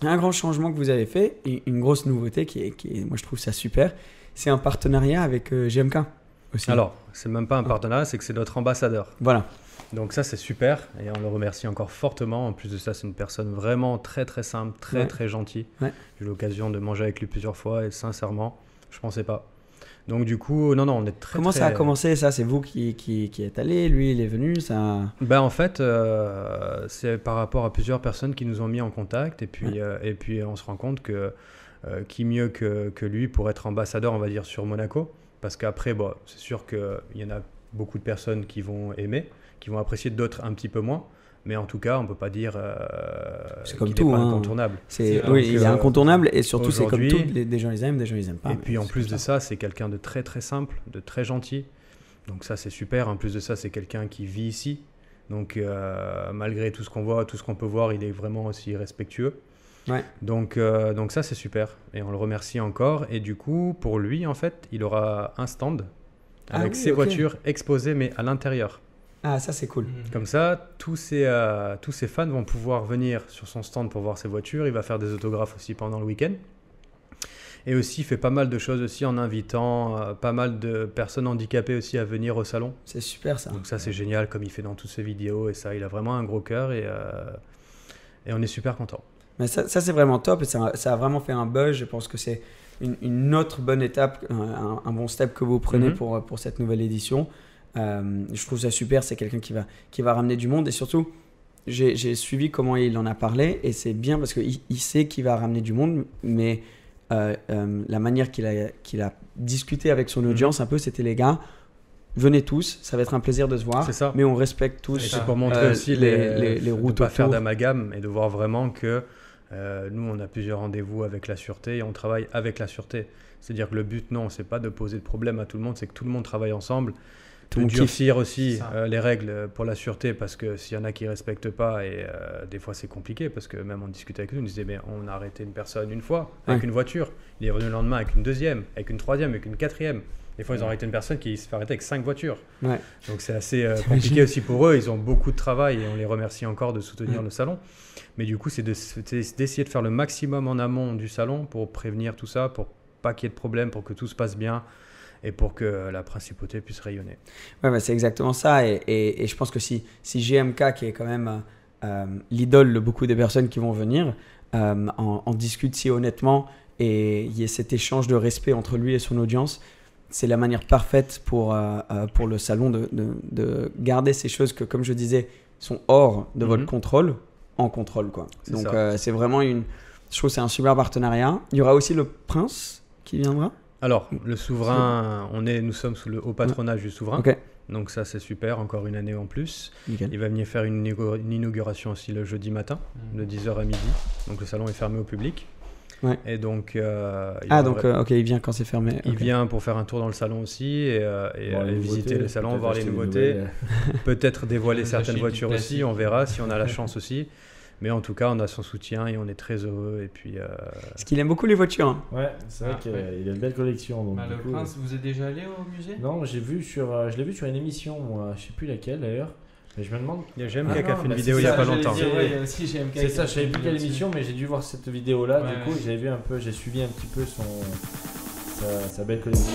Un grand changement que vous avez fait, et une grosse nouveauté moi je trouve ça super, c'est un partenariat avec GMK aussi. Alors, c'est même pas un partenariat, c'est que c'est notre ambassadeur. Voilà. Donc ça, c'est super et on le remercie encore fortement. En plus de ça, c'est une personne vraiment très très simple, très très gentille. Ouais. J'ai eu l'occasion de manger avec lui plusieurs fois et sincèrement, je pensais pas. Donc du coup, non, on est très Comment très... ça a commencé ça? C'est vous qui êtes allé, lui il est venu ça... Ben, en fait, c'est par rapport à plusieurs personnes qui nous ont mis en contact et puis on se rend compte que qui mieux que lui pour être ambassadeur, on va dire, sur Monaco. Parce qu'après, bon, c'est sûr qu'il y en a beaucoup de personnes qui vont aimer, qui vont apprécier, d'autres un petit peu moins. Mais en tout cas, on ne peut pas dire c'est comme qu'il tout, n'est pas hein. incontournable. Oui, il est incontournable et surtout c'est comme aujourd'hui- tout, des gens ils aiment, des gens ils aiment pas. Et puis en plus de ça, c'est quelqu'un de très très simple, de très gentil. Donc ça, c'est super. En plus de ça, c'est quelqu'un qui vit ici. Donc malgré tout ce qu'on voit, tout ce qu'on peut voir, il est vraiment aussi respectueux. Ouais. Donc ça, c'est super. Et on le remercie encore. Et du coup, pour lui, en fait, il aura un stand avec ses voitures exposées, mais à l'intérieur. Ah, ça c'est cool. Comme ça, tous ses fans vont pouvoir venir sur son stand pour voir ses voitures. Il va faire des autographes aussi pendant le week-end. Et aussi, il fait pas mal de choses aussi en invitant pas mal de personnes handicapées aussi à venir au salon. C'est super ça. Donc ça, c'est génial, comme il fait dans toutes ses vidéos. Et ça, il a vraiment un gros cœur et on est super content. Mais ça c'est vraiment top et ça a vraiment fait un buzz. Je pense que c'est une autre bonne étape, un bon step que vous prenez pour cette nouvelle édition. Je trouve ça super, c'est quelqu'un qui va ramener du monde et surtout j'ai suivi comment il en a parlé et c'est bien parce qu'il sait qu'il va ramener du monde, mais la manière qu'il a discuté avec son audience un peu, c'était les gars, venez tous, ça va être un plaisir de se voir, C'est ça. mais on respecte tous Et c'est pour montrer aussi les routes de pas faire autour. d'amalgame et de voir vraiment que nous, on a plusieurs rendez-vous avec la sûreté et on travaille avec la sûreté. C'est-à-dire que le but, non, c'est pas de poser de problème à tout le monde, c'est que tout le monde travaille ensemble. De durcir aussi les règles pour la sûreté parce que s'il y en a qui ne respectent pas et des fois c'est compliqué parce que même on discutait avec nous, on disait mais on a arrêté une personne une fois avec une voiture, il est revenu le lendemain avec une deuxième, avec une troisième, avec une quatrième. Des fois ils ont arrêté une personne qui se fait arrêter avec 5 voitures. Ouais. Donc c'est assez compliqué aussi pour eux, ils ont beaucoup de travail et on les remercie encore de soutenir le salon. Mais du coup c'est d'essayer de faire le maximum en amont du salon pour prévenir tout ça, pour pas qu'il y ait de problème, pour que tout se passe bien. Et pour que la principauté puisse rayonner. Ouais, bah c'est exactement ça. Et je pense que si GMK, qui est quand même l'idole de beaucoup des personnes qui vont venir, en discute si honnêtement et il y a cet échange de respect entre lui et son audience, c'est la manière parfaite pour le salon de garder ces choses que, comme je disais, sont hors de votre contrôle, en contrôle, quoi. Donc c'est vraiment je trouve que c'est un super partenariat. Il y aura aussi le prince qui viendra. Alors, le souverain, nous sommes sous le haut patronage du souverain. Okay. Donc ça, c'est super, encore une année en plus. Nickel. Il va venir faire une inauguration aussi le jeudi matin, de 10h à midi. Donc le salon est fermé au public. Ouais. Et donc... il vient quand c'est fermé. Il vient pour faire un tour dans le salon aussi et visiter le salon, voir les nouveautés. Peut-être dévoiler certaines voitures aussi, on verra si on a la chance aussi. Mais en tout cas, on a son soutien et on est très heureux. Et puis, Parce qu'il aime beaucoup les voitures. Hein. Ouais, c'est vrai qu'il a une belle collection. Donc, le prince, vous êtes déjà allé au musée? Non, je l'ai vu sur une émission, moi. Je sais plus laquelle d'ailleurs. Mais je me demande. Il y a GMK qui a fait une vidéo il n'y a pas longtemps. Il y a aussi GMK. C'est ça, je savais plus quelle émission, mais j'ai dû voir cette vidéo-là. Du coup, j'ai suivi un petit peu sa belle collection.